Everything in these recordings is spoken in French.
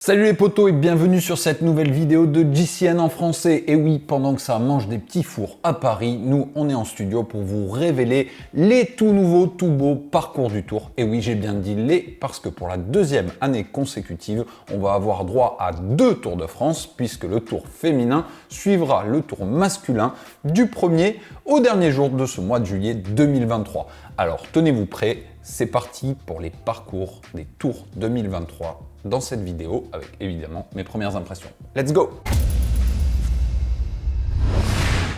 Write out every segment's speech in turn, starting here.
Salut les potos et bienvenue sur cette nouvelle vidéo de JCN en français. Et oui, pendant que ça mange des petits fours à Paris, nous on est en studio pour vous révéler les tout nouveaux, tout beaux parcours du Tour. Et oui, j'ai bien dit les parce que pour la deuxième année consécutive, on va avoir droit à 2 Tours de France puisque le Tour féminin suivra le Tour masculin du 1er au dernier jour de ce mois de juillet 2023. Alors tenez-vous prêts, c'est parti pour les parcours des Tours 2023. Dans cette vidéo, avec évidemment mes premières impressions. Let's go!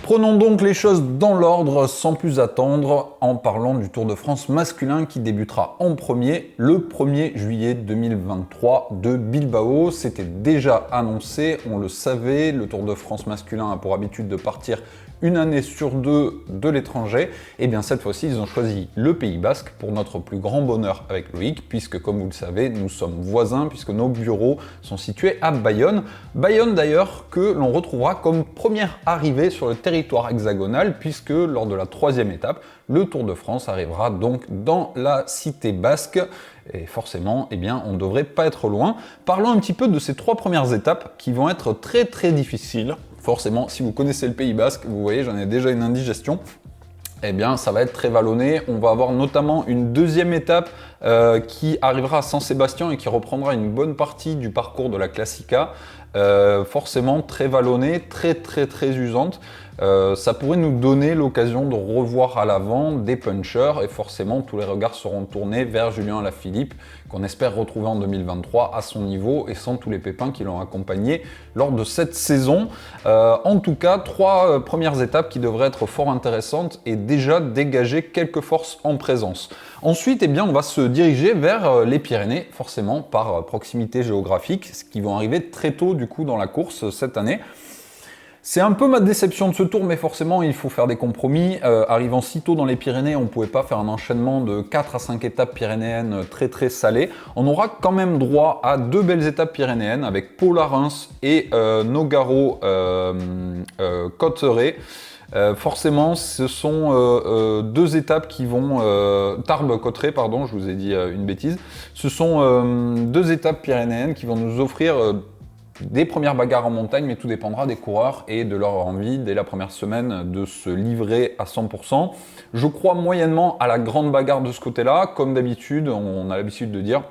Prenons donc les choses dans l'ordre sans plus attendre en parlant du Tour de France masculin qui débutera en premier le 1er juillet 2023 de Bilbao. C'était déjà annoncé, on le savait, le Tour de France masculin a pour habitude de partir une année sur 2 de l'étranger. Et bien cette fois-ci, ils ont choisi le Pays Basque pour notre plus grand bonheur avec Loïc, puisque comme vous le savez, nous sommes voisins, puisque nos bureaux sont situés à Bayonne. Bayonne d'ailleurs que l'on retrouvera comme première arrivée sur le territoire hexagonal, puisque lors de la 3e étape, le Tour de France arrivera donc dans la cité basque. Et forcément, eh bien, on ne devrait pas être loin. Parlons un petit peu de ces 3 premières étapes qui vont être très difficiles. Forcément, si vous connaissez le Pays Basque, vous voyez, j'en ai déjà une indigestion. Eh bien, ça va être très vallonné. On va avoir notamment une 2e étape qui arrivera à Saint-Sébastien et qui reprendra une bonne partie du parcours de la Classica. Forcément très vallonnée, très usante. Ça pourrait nous donner l'occasion de revoir à l'avant des punchers et forcément tous les regards seront tournés vers Julien Alaphilippe qu'on espère retrouver en 2023 à son niveau et sans tous les pépins qui l'ont accompagné lors de cette saison. En tout cas, 3 premières étapes qui devraient être fort intéressantes et déjà dégager quelques forces en présence. Ensuite, eh bien, on va se diriger vers les Pyrénées, forcément par proximité géographique, ce qui vont arriver très tôt du coup dans la course cette année. C'est un peu ma déception de ce tour, mais forcément, il faut faire des compromis. Arrivant si tôt dans les Pyrénées, on ne pouvait pas faire un enchaînement de 4 à 5 étapes pyrénéennes très salées. On aura quand même droit à 2 belles étapes pyrénéennes avec Pau-la-Reims et Nogaro-Cotteret. Forcément, ce sont 2 étapes qui vont... Tarbes-Cotteret, pardon, je vous ai dit une bêtise. Ce sont 2 étapes pyrénéennes qui vont nous offrir... des premières bagarres en montagne, mais tout dépendra des coureurs et de leur envie dès la première semaine de se livrer à 100%. Je crois moyennement à la grande bagarre de ce côté-là. Comme d'habitude, on a l'habitude de dire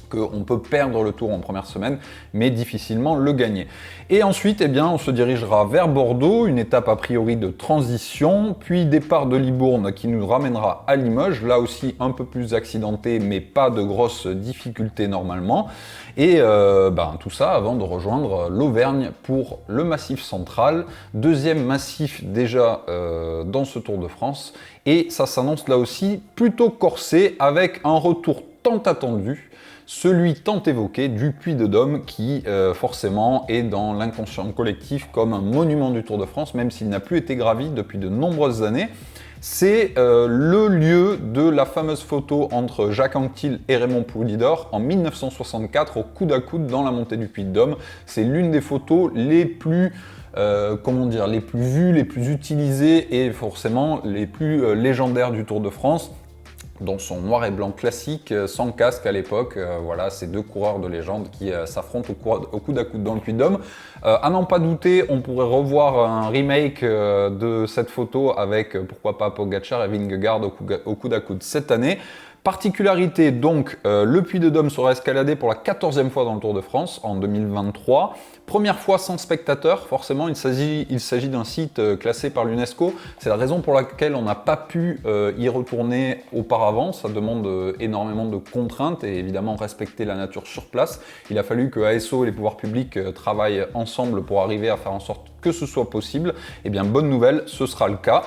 qu'on peut perdre le Tour en première semaine, mais difficilement le gagner. Et ensuite, eh bien, on se dirigera vers Bordeaux, une étape a priori de transition, puis départ de Libourne qui nous ramènera à Limoges, là aussi un peu plus accidenté, mais pas de grosses difficultés normalement. Et tout ça avant de rejoindre l'Auvergne pour le Massif central, 2e massif déjà dans ce Tour de France. Et ça s'annonce là aussi plutôt corsé avec un retour tant attendu, celui tant évoqué du Puy-de-Dôme qui forcément est dans l'inconscient collectif comme un monument du Tour de France, même s'il n'a plus été gravi depuis de nombreuses années. C'est le lieu de la fameuse photo entre Jacques Anquetil et Raymond Poulidor en 1964 au coude à coude dans la montée du Puy-de-Dôme. C'est l'une des photos les plus les plus vues, les plus utilisées et forcément les plus légendaires du Tour de France. Dans son noir et blanc classique, sans casque à l'époque. Voilà, ces 2 coureurs de légende qui s'affrontent au coude à coude dans le Puy-de-Dôme. À n'en pas douter, on pourrait revoir un remake de cette photo avec, pourquoi pas, Pogacar et Vingegaard au coude à coude cette année. Particularité donc, le Puy-de-Dôme sera escaladé pour la 14e fois dans le Tour de France en 2023. Première fois sans spectateurs, forcément il s'agit d'un site classé par l'UNESCO. C'est la raison pour laquelle on n'a pas pu y retourner auparavant. Ça demande énormément de contraintes et évidemment respecter la nature sur place. Il a fallu que ASO et les pouvoirs publics travaillent ensemble pour arriver à faire en sorte que ce soit possible. Eh bien, bonne nouvelle, ce sera le cas.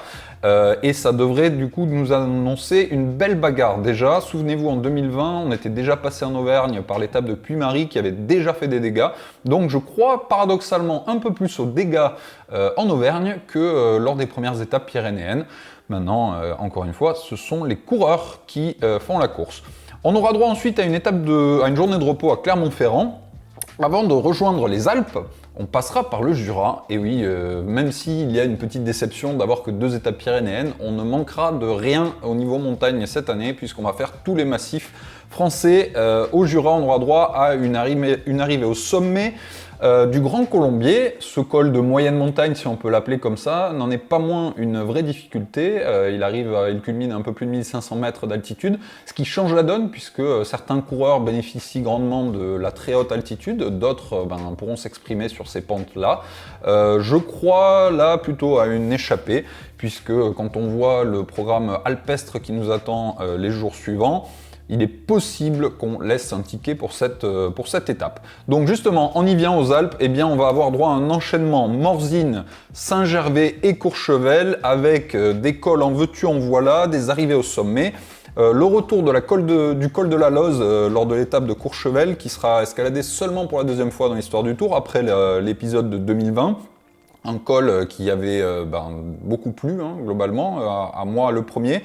Et ça devrait du coup nous annoncer une belle bagarre. Déjà, souvenez-vous, en 2020, on était déjà passé en Auvergne par l'étape de Puy-Marie qui avait déjà fait des dégâts. Donc je crois paradoxalement un peu plus aux dégâts en Auvergne que lors des premières étapes pyrénéennes. Maintenant, encore une fois, ce sont les coureurs qui font la course. On aura droit ensuite à une journée de repos à Clermont-Ferrand avant de rejoindre les Alpes. On passera par le Jura, et oui, même s'il y a une petite déception d'avoir que 2 étapes pyrénéennes, on ne manquera de rien au niveau montagne cette année, puisqu'on va faire tous les massifs français. Au Jura, on aura droit à une arrivée au sommet du Grand Colombier. Ce col de moyenne montagne, si on peut l'appeler comme ça, n'en est pas moins une vraie difficulté. Il culmine à un peu plus de 1500 mètres d'altitude, ce qui change la donne puisque certains coureurs bénéficient grandement de la très haute altitude, d'autres pourront s'exprimer sur ces pentes-là. Je crois là plutôt à une échappée, puisque quand on voit le programme alpestre qui nous attend les jours suivants, il est possible qu'on laisse un ticket pour cette étape. Donc justement, on y vient aux Alpes, eh bien on va avoir droit à un enchaînement Morzine, Saint-Gervais et Courchevel, avec des cols en veux-tu en voilà, des arrivées au sommet. Le retour du col de la Loze lors de l'étape de Courchevel, qui sera escaladé seulement pour la deuxième fois dans l'histoire du Tour, après l'épisode de 2020. Un col qui avait beaucoup plu globalement, à moi le premier,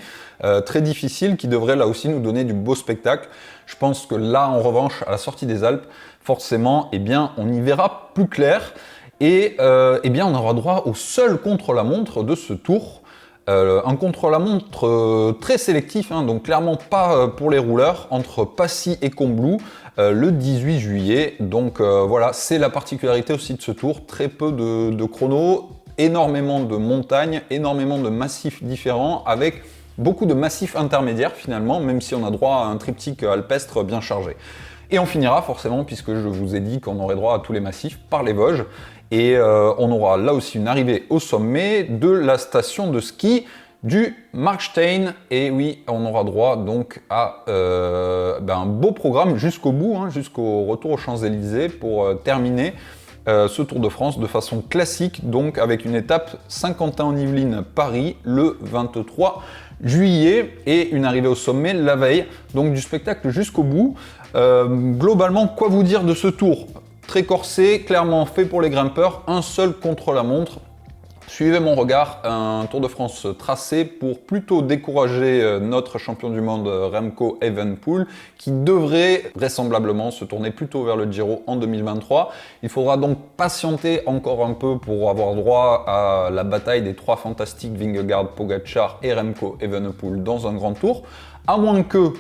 très difficile, qui devrait là aussi nous donner du beau spectacle. Je pense que là en revanche, à la sortie des Alpes, forcément, on y verra plus clair et on aura droit au seul contre-la-montre de ce Tour. Un contre-la-montre très sélectif, donc clairement pas pour les rouleurs, entre Passy et Combloux, le 18 juillet. Donc voilà, c'est la particularité aussi de ce Tour, très peu de chronos, énormément de montagnes, énormément de massifs différents, avec beaucoup de massifs intermédiaires finalement, même si on a droit à un triptyque alpestre bien chargé. Et on finira forcément, puisque je vous ai dit qu'on aurait droit à tous les massifs, par les Vosges. Et on aura là aussi une arrivée au sommet de la station de ski du Markstein. Et oui, on aura droit donc à un beau programme jusqu'au bout, jusqu'au retour aux Champs-Élysées pour terminer ce Tour de France de façon classique, donc avec une étape Saint-Quentin-en-Yvelines-Paris le 23 juillet et une arrivée au sommet la veille, donc du spectacle jusqu'au bout. Globalement, quoi vous dire de ce Tour ? Très corsé, clairement fait pour les grimpeurs, un seul contre-la-montre. Suivez mon regard, un Tour de France tracé pour plutôt décourager notre champion du monde Remco Evenepoel, qui devrait vraisemblablement se tourner plutôt vers le Giro en 2023. Il faudra donc patienter encore un peu pour avoir droit à la bataille des trois fantastiques Vingegaard, Pogačar et Remco Evenepoel dans un grand tour, à moins que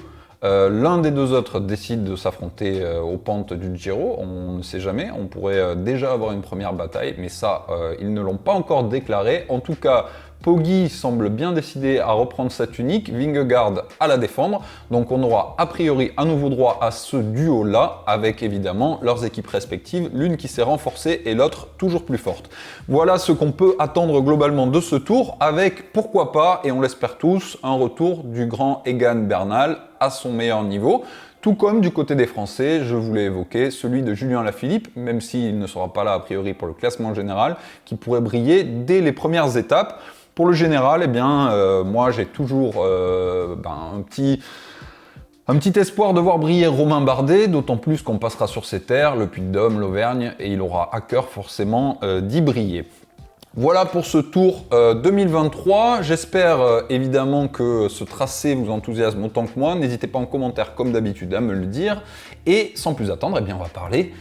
l'un des deux autres décide de s'affronter aux pentes du Giro, on ne sait jamais, on pourrait déjà avoir une première bataille, mais ça, ils ne l'ont pas encore déclaré. En tout cas, Poggi semble bien décidé à reprendre sa tunique, Vingegaard à la défendre, donc on aura a priori à nouveau droit à ce duo-là, avec évidemment leurs équipes respectives, l'une qui s'est renforcée et l'autre toujours plus forte. Voilà ce qu'on peut attendre globalement de ce tour, avec pourquoi pas, et on l'espère tous, un retour du grand Egan Bernal à son meilleur niveau. Tout comme du côté des Français, je vous l'ai évoqué, celui de Julien Alaphilippe, même s'il ne sera pas là a priori pour le classement général, qui pourrait briller dès les premières étapes. Pour le général, moi j'ai toujours un petit espoir de voir briller Romain Bardet, d'autant plus qu'on passera sur ses terres, le Puy-de-Dôme, l'Auvergne, et il aura à cœur forcément d'y briller. Voilà pour ce Tour 2023. J'espère évidemment que ce tracé vous enthousiasme autant que moi. N'hésitez pas en commentaire comme d'habitude à me le dire. Et sans plus attendre, on va parler,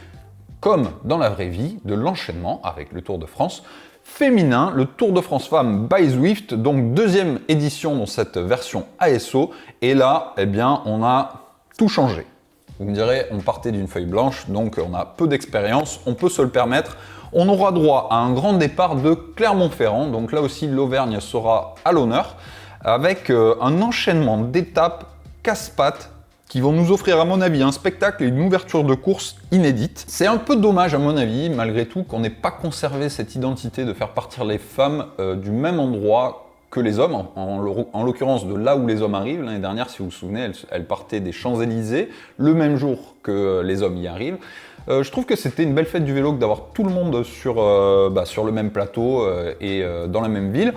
comme dans la vraie vie, de l'enchaînement avec le Tour de France féminin, le Tour de France Femmes by Zwift, donc deuxième édition dans cette version ASO. Et là, on a tout changé. Vous me direz, on partait d'une feuille blanche, donc on a peu d'expérience, on peut se le permettre. On aura droit à un grand départ de Clermont-Ferrand, donc là aussi l'Auvergne sera à l'honneur, avec un enchaînement d'étapes casse-pattes qui vont nous offrir à mon avis un spectacle et une ouverture de course inédite. C'est un peu dommage à mon avis, malgré tout, qu'on n'ait pas conservé cette identité de faire partir les femmes du même endroit que les hommes, en l'occurrence de là où les hommes arrivent. L'année dernière, si vous vous souvenez, elles partaient des Champs-Élysées le même jour que les hommes y arrivent. Je trouve que c'était une belle fête du vélo que d'avoir tout le monde sur le même plateau et dans la même ville.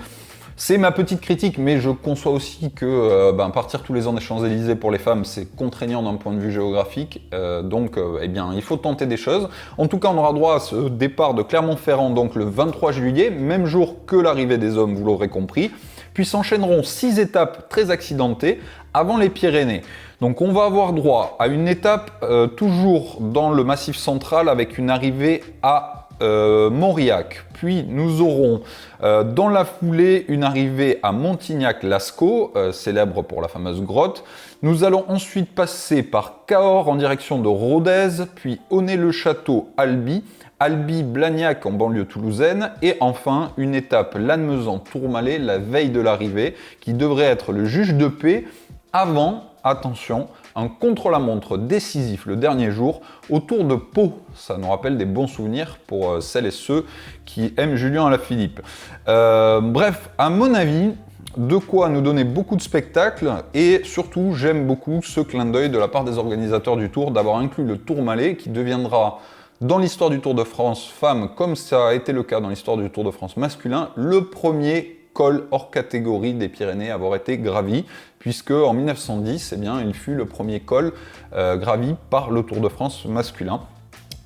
C'est ma petite critique, mais je conçois aussi que partir tous les ans des Champs-Élysées pour les femmes, c'est contraignant d'un point de vue géographique. Il faut tenter des choses. En tout cas, on aura droit à ce départ de Clermont-Ferrand, donc le 23 juillet, même jour que l'arrivée des hommes, vous l'aurez compris. Puis s'enchaîneront 6 étapes très accidentées avant les Pyrénées. Donc on va avoir droit à une étape toujours dans le Massif central avec une arrivée à Mauriac. Puis nous aurons dans la foulée une arrivée à Montignac-Lascaux, célèbre pour la fameuse grotte. Nous allons ensuite passer par Cahors en direction de Rodez, puis Aunay-le-Château, Albi, Albi-Blagnac en banlieue toulousaine, et enfin une étape Lannemezan-Tourmalet la veille de l'arrivée, qui devrait être le juge de paix avant, attention, un contre-la-montre décisif le dernier jour autour de Pau. Ça nous rappelle des bons souvenirs pour celles et ceux qui aiment Julien Alaphilippe. Bref, à mon avis, de quoi nous donner beaucoup de spectacles, et surtout j'aime beaucoup ce clin d'œil de la part des organisateurs du Tour d'avoir inclus le Tourmalet qui deviendra dans l'histoire du Tour de France femmes, comme ça a été le cas dans l'histoire du Tour de France masculin, le premier col hors catégorie des Pyrénées à avoir été gravi, puisque en 1910, eh bien, il fut le premier col gravi par le Tour de France masculin.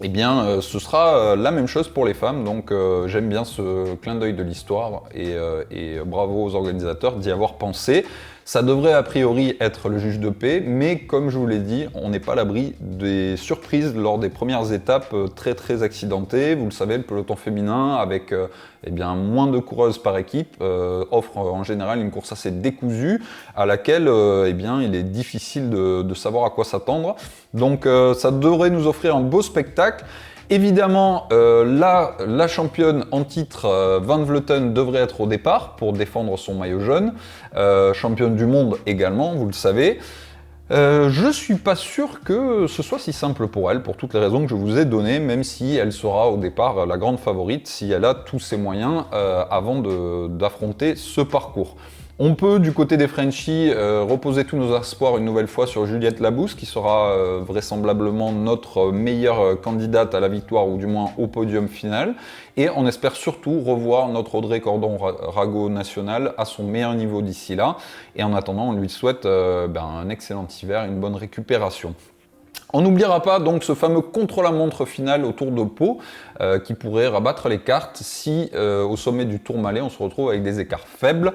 Eh bien, ce sera la même chose pour les femmes, donc j'aime bien ce clin d'œil de l'histoire et bravo aux organisateurs d'y avoir pensé. Ça devrait a priori être le juge de paix, mais comme je vous l'ai dit, on n'est pas à l'abri des surprises lors des premières étapes très accidentées. Vous le savez, le peloton féminin, avec eh bien, moins de coureuses par équipe, offre en général une course assez décousue, à laquelle eh bien, il est difficile de savoir à quoi s'attendre. Donc ça devrait nous offrir un beau spectacle. Évidemment, la championne en titre, Van Vleuten, devrait être au départ pour défendre son maillot jaune. Championne du monde également, vous le savez. Je suis pas sûr que ce soit si simple pour elle, pour toutes les raisons que je vous ai données, même si elle sera au départ la grande favorite, si elle a tous ses moyens avant d'affronter ce parcours. On peut, du côté des Frenchies, reposer tous nos espoirs une nouvelle fois sur Juliette Labousse, qui sera vraisemblablement notre meilleure candidate à la victoire, ou du moins au podium final. Et on espère surtout revoir notre Audrey Cordon-Rago national à son meilleur niveau d'ici là. Et en attendant, on lui souhaite un excellent hiver, une bonne récupération. On n'oubliera pas donc ce fameux contre-la-montre final autour de Pau qui pourrait rabattre les cartes si au sommet du Tourmalet on se retrouve avec des écarts faibles.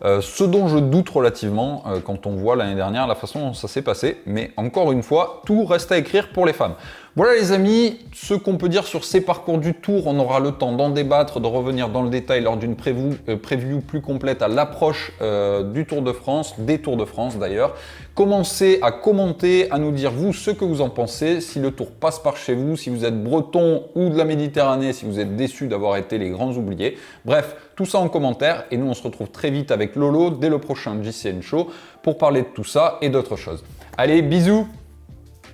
Ce dont je doute relativement quand on voit l'année dernière la façon dont ça s'est passé, mais encore une fois, tout reste à écrire pour les femmes. Voilà les amis, ce qu'on peut dire sur ces parcours du Tour, on aura le temps d'en débattre, de revenir dans le détail lors d'une preview plus complète à l'approche du Tour de France, des Tours de France d'ailleurs. Commencez à commenter, à nous dire vous ce que vous en pensez, si le Tour passe par chez vous, si vous êtes breton ou de la Méditerranée, si vous êtes déçus d'avoir été les grands oubliés. Bref, tout ça en commentaire et nous on se retrouve très vite avec Lolo dès le prochain GCN Show pour parler de tout ça et d'autres choses. Allez, bisous!